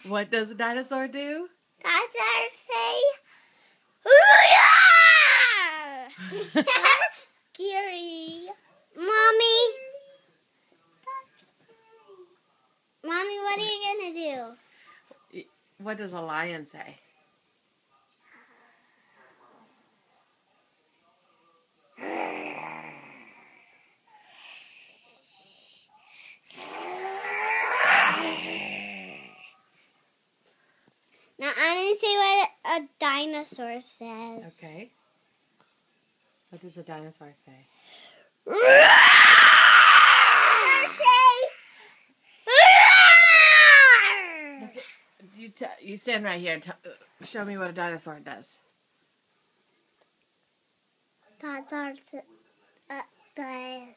What does a dinosaur do? Dinosaur say, scary. Mommy, what are you gonna do? What does a lion say? Now I'm gonna say what a dinosaur says. Okay. What does a dinosaur say? You stand right here and show me what a dinosaur does. Dinosaurs, day.